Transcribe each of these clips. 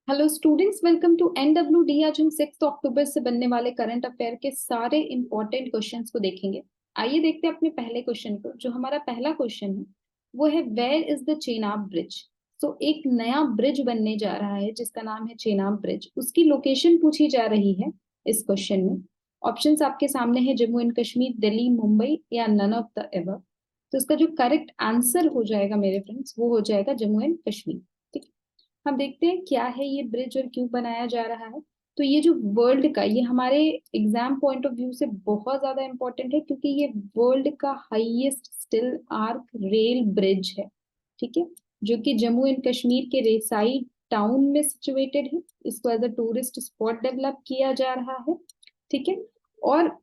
Hello students, welcome to NWD. आज हम 6 अक्टूबर से बनने वाले करंट अफेयर के सारे इंपॉर्टेंट क्वेश्चंस को देखेंगे। आइए देखते हैं अपने पहले क्वेश्चन को। जो हमारा पहला क्वेश्चन है वो है, where is the Chenab bridge. So एक नया ब्रिज बनने जा रहा है जिसका नाम है चेनाब ब्रिज। उसकी लोकेशन पूछी जा रही है इस क्वेश्चन में। ऑप्शंस आपके सामने है, जम्मू एंड कश्मीर, दिल्ली, मुंबई या नन ऑफ द एबव। तो इसका जो करेक्ट आंसर हो जाएगा मेरे फ्रेंड्स, वो हो जाएगा जम्मू एंड कश्मीर। ठीक है, हम देखते हैं क्या है ये ब्रिज और क्यों बनाया जा रहा है। तो ये जो वर्ल्ड का, ये हमारे एग्जाम पॉइंट ऑफ व्यू से बहुत ज्यादा इंपॉर्टेंट है क्योंकि ये वर्ल्ड का highest still arc rail bridge है। ठीक है, जो कि जम्मू एंड कश्मीर के रेसाई टाउन में सिचुएटेड है। इसको as a tourist spot develop किया जा रहा है। ठीक है, और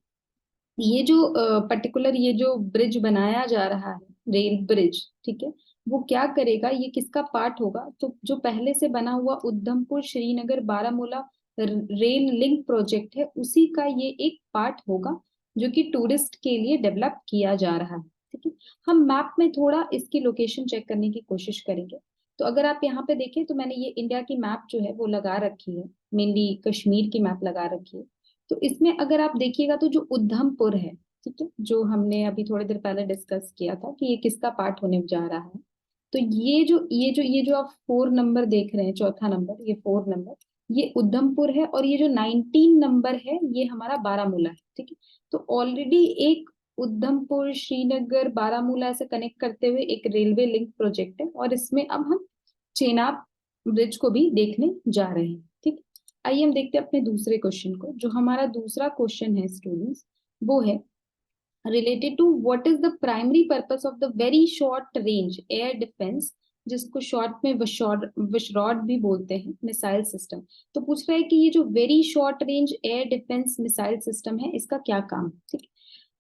ये जो पर्टिकुलर ये जो ब्रिज बनाया जा रहा है, रेल ब्रिज, ठीक है, वो क्या करेगा, ये किसका पार्ट होगा। तो जो पहले से बना हुआ Udhampur Srinagar Baramulla rail link project है, उसी का ये एक पार्ट होगा जो कि टूरिस्ट के लिए डेवलप किया जा रहा है। ठीक है, हम मैप में थोड़ा इसकी लोकेशन चेक करने की कोशिश करेंगे। तो अगर आप यहाँ पे देखें तो मैंने ये इंडिया की मैप जो है वो लगा रखी है, मेनली कश्मीर की मैप लगा रखी है। तो इसमें अगर आप देखिएगा तो जो उधमपुर है, ठीक है, जो हमने अभी थोड़ी देर पहले डिस्कस किया था कि ये किसका पार्ट होने जा रहा है। तो ये जो आप 4 नंबर देख रहे हैं, चौथा नंबर, ये 4 नंबर, ये उधमपुर है। और ये जो 19 नंबर है ये हमारा बारामूला है। ठीक है, तो ऑलरेडी एक उधमपुर श्रीनगर बारामूला से कनेक्ट करते हुए एक रेलवे लिंक प्रोजेक्ट है, और इसमें अब हम चेनाब ब्रिज को भी देखने जा रहे हैं। ठीक, आइए हम देखते हैं अपने दूसरे क्वेश्चन को। जो हमारा दूसरा क्वेश्चन है स्टूडेंट्स, वो है related to what is the primary purpose of the very short range air defence, जिसको शॉर्ट में विशरॉड भी बोलते हैं, मिसाइल सिस्टम। तो पूछ रहा है कि ये जो very short range air defence missile system है, इसका क्या काम है। ठीक है,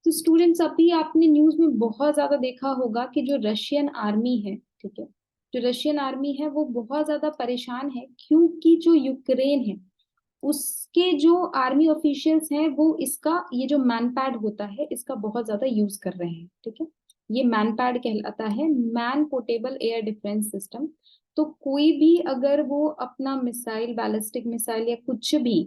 तो स्टूडेंट्स अभी आपने न्यूज में बहुत ज्यादा देखा होगा कि जो रशियन आर्मी है, ठीक है, जो रशियन आर्मी है वो बहुत ज्यादा परेशान है क्योंकि जो यूक्रेन है उसके जो आर्मी ऑफिशियल्स हैं वो इसका, ये जो मैनपैड होता है इसका बहुत ज्यादा यूज कर रहे हैं। ठीक है, ये मैनपैड कहलाता है, man portable air defence system. तो कोई भी अगर वो अपना मिसाइल, बैलिस्टिक मिसाइल या कुछ भी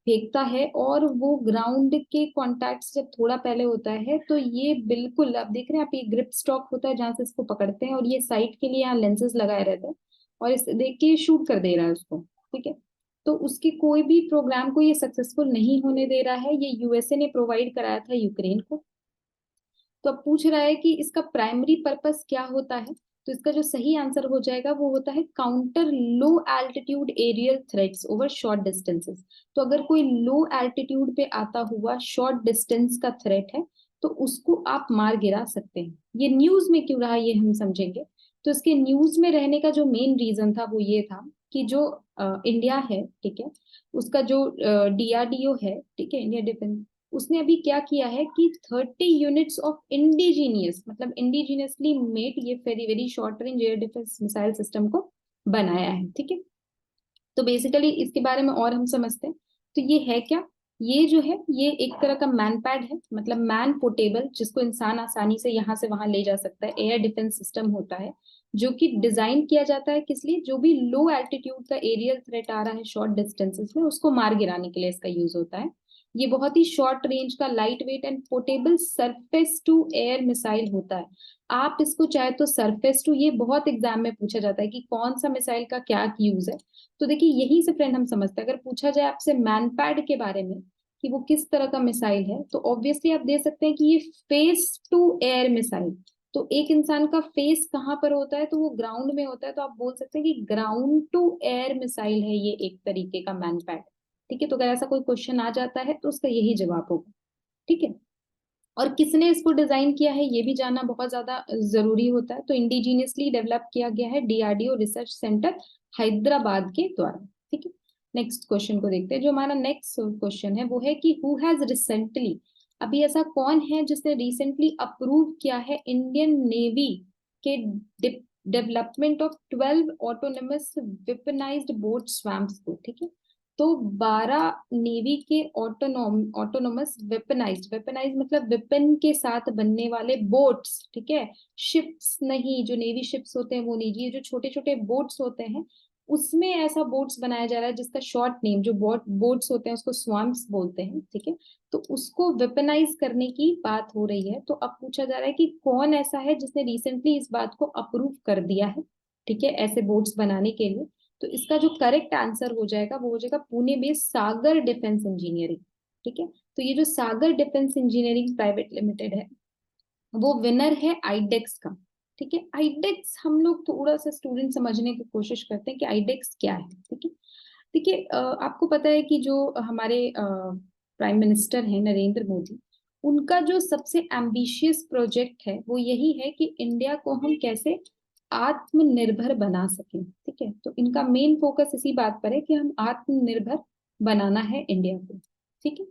फेंकता है और वो ग्राउंड के कॉन्टैक्ट से जब थोड़ा पहले होता है, तो ये बिल्कुल, आप देख रहे हैं, आप ये ग्रिप स्टॉक होता है जहां से इसको पकड़ते हैं, और ये साइट के लिए यहाँ लेंसेज लगाए रहते हैं, और इस देख के शूट कर दे रहा है उसको। ठीक है, तो उसकी कोई भी प्रोग्राम को ये सक्सेसफुल नहीं होने दे रहा है। ये यूएसए ने प्रोवाइड कराया था यूक्रेन को। तो अब पूछ रहा है कि इसका प्राइमरी पर्पस क्या होता है। तो इसका जो सही आंसर हो जाएगा वो होता है counter low altitude aerial threats over short distances. तो अगर कोई लो एल्टीट्यूड पे आता हुआ शॉर्ट डिस्टेंस का थ्रेट है तो उसको आप मार गिरा सकते हैं। ये न्यूज में क्यों रहा ये हम समझेंगे। तो इसके न्यूज में रहने का जो मेन रीजन था वो ये था कि जो इंडिया है, ठीक है, उसका जो डीआरडीओ है, ठीक है, इंडिया डिफेंस, उसने अभी क्या किया है कि 30 यूनिट्स ऑफ इंडिजीनियस, मतलब इंडिजीनियसली मेड ये very very short range air defence missile system को बनाया है। ठीक है, तो बेसिकली इसके बारे में और हम समझते हैं। तो ये है क्या, ये जो है ये एक तरह का मैन पैड है, मतलब मैन पोर्टेबल, जिसको इंसान आसानी से यहाँ से वहां ले जा सकता है, एयर डिफेंस सिस्टम होता है, जो कि डिजाइन किया जाता है किस लिए, जो भी लो एल्टीट्यूड का एरियल थ्रेट आ रहा है शॉर्ट डिस्टेंसेस में, उसको मार गिराने के लिए इसका यूज होता है। ये बहुत ही शॉर्ट रेंज का light weight and portable surface to air missile होता है। आप इसको चाहे तो सरफेस टू, ये बहुत एग्जाम में पूछा जाता है कि कौन सा मिसाइल का क्या यूज है। तो देखिए यहीं से फ्रेंड हम समझते हैं, अगर पूछा जाए आपसे मैनपैड के बारे में कि वो किस तरह का मिसाइल है, तो ऑब्वियसली आप दे सकते हैं कि ये फेस टू एयर मिसाइल। तो एक इंसान का फेस कहाँ पर होता है, तो वो ग्राउंड में होता है, तो आप बोल सकते हैं कि ग्राउंड टू एयर मिसाइल है ये एक तरीके का मैनपैड। ठीक है, तो अगर ऐसा कोई क्वेश्चन आ जाता है तो उसका यही जवाब होगा। ठीक है, और किसने इसको डिजाइन किया है ये भी जानना बहुत ज्यादा जरूरी होता है। तो इंडिजीनियसली डेवलप किया गया है डीआरडीओ रिसर्च सेंटर हैदराबाद के द्वारा। ठीक है, नेक्स्ट क्वेश्चन को देखते हैं। जो हमारा नेक्स्ट क्वेश्चन है वो है कि हु हैज रिसेंटली, अभी ऐसा कौन है जिसने रिसेंटली अप्रूव किया है इंडियन नेवी के development of 12 autonomous weaponised boat swamps को। ठीक है, तो 12 नेवी के ऑटोनोमस वेपनाइज मतलब वेपन के साथ बनने वाले बोट्स, ठीक है, शिप्स नहीं, जो नेवी शिप्स होते हैं वो नहीं, ये जो छोटे छोटे बोट्स होते हैं उसमें ऐसा बोट्स बनाया जा रहा है जिसका शॉर्ट नेम, जो बोट्स होते हैं उसको स्वाम्प्स बोलते हैं, ठीक है। तो उसको वेपनाइज करने की बात हो रही है। तो अब पूछा जा रहा है कि कौन ऐसा है जिसने रिसेंटली इस बात को अप्रूव कर दिया है, ठीक है, ऐसे बोट्स बनाने के लिए। तो इसका जो करेक्ट आंसर हो जाएगा वो हो जाएगा पुणे बेस्ड सागर डिफेंस इंजीनियरिंग, ठीक है। तो ये जो सागर डिफेंस इंजीनियरिंग प्राइवेट लिमिटेड है वो विनर है आईडेक्स का, ठीक है। आईडेक्स हम लोग थोड़ा सा स्टूडेंट समझने की कोशिश करते हैं कि आईडेक्स क्या है, ठीक है। देखिए आपको पता है कि जो हमारे प्राइम मिनिस्टर हैं नरेंद्र मोदी, उनका जो सबसे एम्बिशियस प्रोजेक्ट है वो यही है कि इंडिया को हम कैसे आत्मनिर्भर बना सकें, ठीक है। तो इनका मेन फोकस इसी बात पर है कि हम आत्मनिर्भर बनाना है इंडिया को, ठीक है।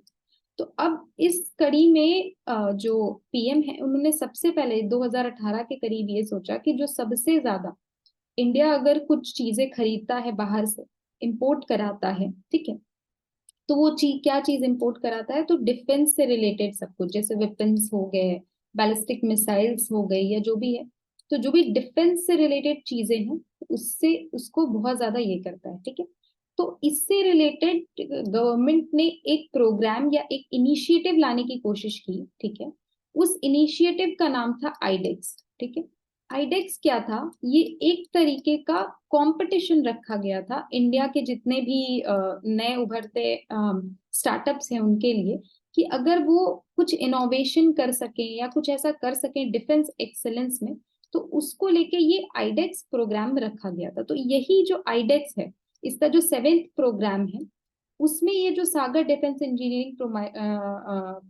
तो अब इस कड़ी में जो पीएम है उन्होंने सबसे पहले 2018 के करीब ये सोचा कि जो सबसे ज्यादा इंडिया अगर कुछ चीजें खरीदता है बाहर से, इंपोर्ट कराता है, ठीक है, तो वो चीज क्या चीज इंपोर्ट कराता है, तो डिफेंस से रिलेटेड सब कुछ, जैसे वेपन्स हो गए, बैलिस्टिक मिसाइल्स हो गई, या जो भी है। तो जो भी डिफेंस से रिलेटेड चीजें हैं उससे उसको बहुत ज्यादा ये करता है, ठीक है। तो इससे रिलेटेड गवर्नमेंट ने एक प्रोग्राम या एक इनिशिएटिव लाने की कोशिश की, ठीक है। उस इनिशिएटिव का नाम था आईडेक्स, ठीक है। आईडेक्स क्या था, ये एक तरीके का कंपटीशन रखा गया था इंडिया के जितने भी नए उभरते स्टार्टअप्स हैं उनके लिए, कि अगर वो कुछ इनोवेशन कर सकें या कुछ ऐसा कर सकें डिफेंस एक्सेलेंस में, तो उसको लेके ये आईडेक्स प्रोग्राम रखा गया था। तो यही जो आईडेक्स है इसका जो 7th प्रोग्राम है, उसमें ये जो सागर डिफेंस इंजीनियरिंग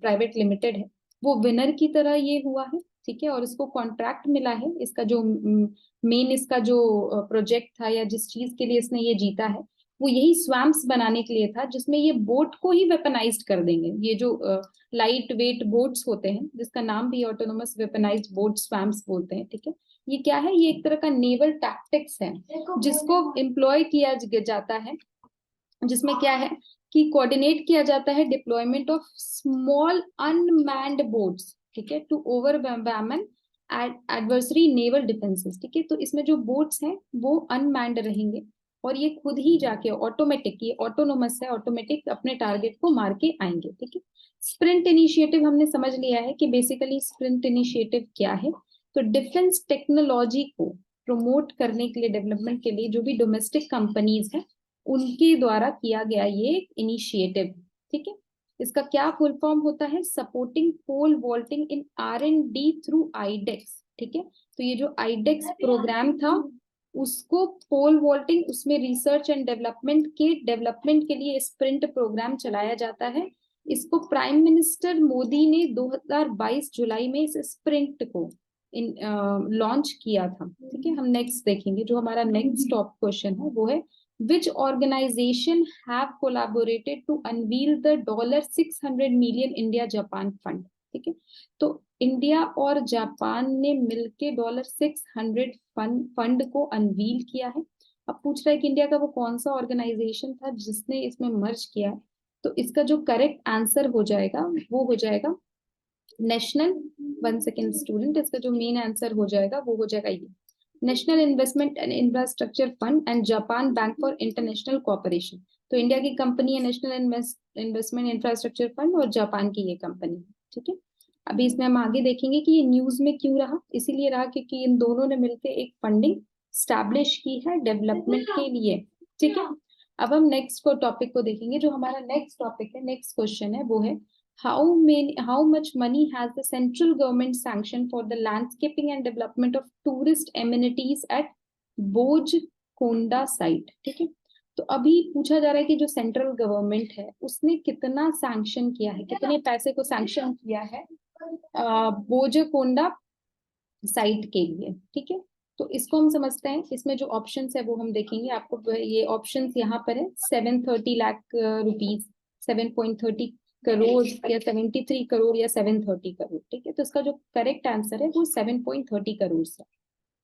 प्राइवेट लिमिटेड है वो विनर की तरह ये हुआ है, ठीक है। और इसको कॉन्ट्रैक्ट मिला है, इसका जो मेन इसका जो प्रोजेक्ट था या जिस चीज के लिए इसने ये जीता है वो यही स्वैम्प्स बनाने के लिए था, जिसमें ये बोट को ही वेपनाइज्ड कर देंगे। ये जो लाइट वेट बोट्स होते हैं जिसका नाम भी ऑटोनोमस वेपनाइज्ड बोट स्वैम्प्स बोलते हैं, ठीक है। ये क्या है, ये एक तरह का नेवल टैक्टिक्स है जिसको एम्प्लॉय किया जाता है, जिसमें क्या है कि कोऑर्डिनेट किया जाता है deployment of small unmanned boats, ठीक है, to overwhelm adversary naval defences, ठीक है। तो इसमें जो बोट्स हैं वो अनमैन्ड रहेंगे और ये खुद ही जाके ऑटोमेटिक, ये ऑटोनोमस है, ऑटोमेटिक अपने टारगेट को मार के आएंगे, ठीक है। स्प्रिंट इनिशिएटिव हमने समझ लिया है कि बेसिकली स्प्रिंट इनिशिएटिव क्या है। तो डिफेंस टेक्नोलॉजी को प्रमोट करने के लिए, डेवलपमेंट के लिए जो भी डोमेस्टिक कंपनीज है उनके द्वारा किया गया ये इनिशिएटिव, ठीक है। इसका क्या फुल फॉर्म होता है, सपोर्टिंग पोल वॉल्टिंग इन R&D थ्रू आईडेक्स, ठीक है। तो ये जो आईडेक्स प्रोग्राम था उसको पोल वॉल्टिंग, उसमें रिसर्च एंड डेवलपमेंट के लिए स्प्रिंट प्रोग्राम चलाया जाता है। इसको प्राइम मिनिस्टर मोदी ने 2022 जुलाई में इस स्प्रिंट को लॉन्च किया था, ठीक है। हम नेक्स्ट देखेंगे, जो हमारा नेक्स्ट टॉप क्वेश्चन है वो है which organization have collaborated to unveil the $600 million India Japan fund, ठीक है। तो इंडिया और जापान ने मिलके $600 फंड को अनवील किया है। अब पूछ रहा है कि इंडिया का वो कौन सा ऑर्गेनाइजेशन था जिसने इसमें मर्ज किया है। तो इसका जो करेक्ट आंसर हो जाएगा वो हो जाएगा नेशनल, 1 सेकेंड स्टूडेंट, इसका जो मेन आंसर हो जाएगा वो हो जाएगा ये national investment and infrastructure fund and Japan bank for international cooperation. तो इंडिया की कंपनी है नेशनल इन्वेस्टमेंट इंफ्रास्ट्रक्चर फंड और जापान की ये कंपनी है, ठीक है। अभी इसमें हम आगे देखेंगे कि ये न्यूज में क्यों रहा, इसीलिए रहा क्योंकि इन दोनों ने मिलकर एक फंडिंग स्टैब्लिश की है डेवलपमेंट के लिए, ठीक है। अब हम नेक्स्ट को टॉपिक को देखेंगे, जो हमारा नेक्स्ट टॉपिक है, नेक्स्ट क्वेश्चन है वो है how much money has the central government sanctioned for the landscaping and development of tourist amenities at Bojakonda site, ठीक है। तो अभी पूछा जा रहा है कि जो सेंट्रल गवर्नमेंट है उसने कितना सैंक्शन किया है, कितने पैसे को सैंक्शन किया है बोजकोंडा साइट के लिए, ठीक है। तो इसको हम समझते हैं, इसमें जो ऑप्शंस है वो हम देखेंगे। आपको ये ऑप्शंस यहाँ पर है, 730 लाख रुपीज, 7.30 करोड़ या 73 करोड़ या 730 करोड़, ठीक है। तो इसका जो करेक्ट आंसर है वो 7.30 करोड़ है,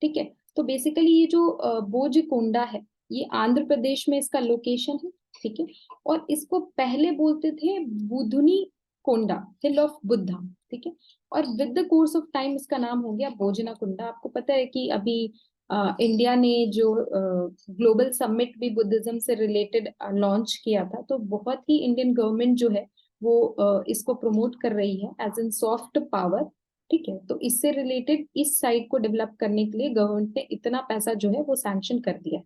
ठीक है। तो बेसिकली ये जो बोजकोंडा है ये आंध्र प्रदेश में इसका लोकेशन है, ठीक है। और इसको पहले बोलते थे बुधनी कोंडा, हिल ऑफ बुद्धा, ठीक है। और with the course of time इसका नाम हो गया भोजना कुंडा। आपको पता है कि अभी इंडिया ने जो ग्लोबल समिट भी बुद्धिज्म से रिलेटेड लॉन्च किया था, तो बहुत ही इंडियन गवर्नमेंट जो है वो इसको प्रमोट कर रही है एज एन सॉफ्ट पावर। ठीक है, तो इससे रिलेटेड इस साइट को डेवलप करने के लिए गवर्नमेंट ने इतना पैसा जो है वो सैंक्शन कर दिया है।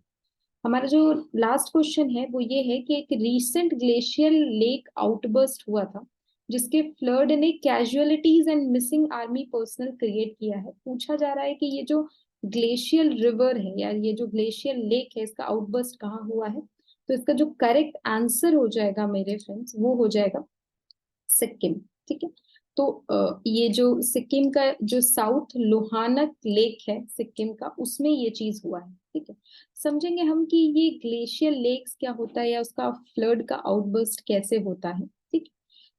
हमारा जो लास्ट क्वेश्चन है वो ये है कि एक रीसेंट ग्लेशियल लेक आउटबर्स्ट हुआ था जिसके फ्लड ने casualties and missing army personnel create किया है। पूछा जा रहा है कि ये जो ग्लेशियल रिवर है या ये जो ग्लेशियल लेक है इसका आउटबर्स्ट कहाँ हुआ है। तो इसका जो करेक्ट आंसर हो जाएगा मेरे फ्रेंड्स वो हो जाएगा सिक्किम। ठीक है, तो ये जो सिक्किम का जो साउथ लोहानक लेक है सिक्किम का, उसमें ये चीज हुआ है। ठीक है, समझेंगे हम कि ये ग्लेशियर लेक्स क्या होता है या उसका फ्लड का आउटबर्स्ट कैसे होता है। ठीक,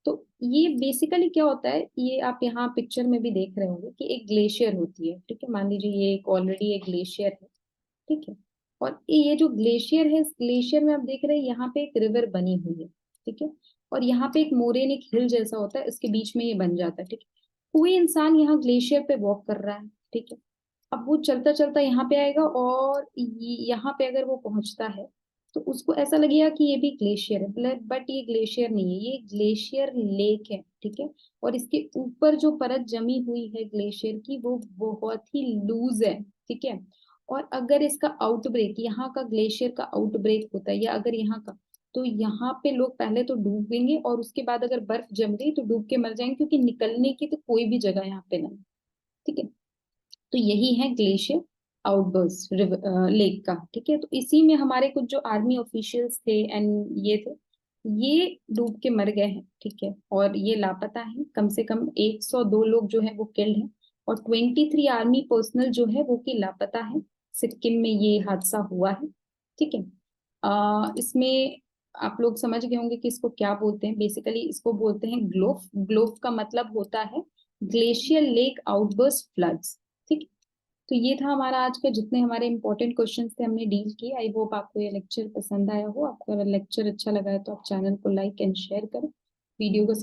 तो ये बेसिकली क्या होता है, ये आप यहाँ पिक्चर में भी देख रहे होंगे कि एक ग्लेशियर होती है। ठीक है, मान लीजिए ये एक ऑलरेडी एक ग्लेशियर है। ठीक है, और ये जो ग्लेशियर है, इस ग्लेशियर में आप देख रहे हैं यहाँ पे एक रिवर बनी हुई है। ठीक है, और यहाँ पे एक मोरेनिक हिल जैसा होता है, इसके बीच में ये बन जाता है। ठीक है, कोई इंसान यहाँ ग्लेशियर पे वॉक कर रहा है। ठीक है, अब वो चलता चलता यहाँ पे आएगा और यहाँ पे अगर वो पहुंचता है तो उसको ऐसा लगेगा कि ये भी ग्लेशियर है, बट ये ग्लेशियर नहीं है, ये ग्लेशियर लेक है। ठीक है, और इसके ऊपर जो परत जमी हुई है ग्लेशियर की वो बहुत ही लूज है। ठीक है, और अगर इसका आउटब्रेक, यहाँ का ग्लेशियर का आउटब्रेक होता है या अगर यहाँ का, तो यहाँ पे लोग पहले तो डूबेंगे और उसके बाद अगर बर्फ जम गई तो डूब के मर जाएंगे, क्योंकि निकलने की तो कोई भी जगह यहाँ पे नहीं। ठीक है, तो यही है ग्लेशियर आउटबर्स्ट लेक का। ठीक है, तो इसी में हमारे कुछ जो आर्मी ऑफिशियल्स थे एंड ये थे, ये डूब के मर गए हैं। ठीक है, और ये लापता है, कम से कम 102 लोग जो है वो किल्ड हैं और 23 आर्मी पर्सनल जो है वो की लापता है। सिक्किम में ये हादसा हुआ है। ठीक है, इसमें आप लोग समझ गए होंगे कि इसको क्या बोलते हैं। बेसिकली इसको बोलते हैं ग्लोफ। ग्लोफ का मतलब होता है ग्लेशियर लेक आउटबर्स्ट फ्लड्स। ठीक, तो ये था हमारा आज का, जितने हमारे इंपॉर्टेंट क्वेश्चंस थे हमने डील किए। आई होप आपको ये लेक्चर पसंद आया हो। आपको अगर लेक्चर अच्छा लगा है तो आप चैनल को लाइक एंड शेयर करें, वीडियो को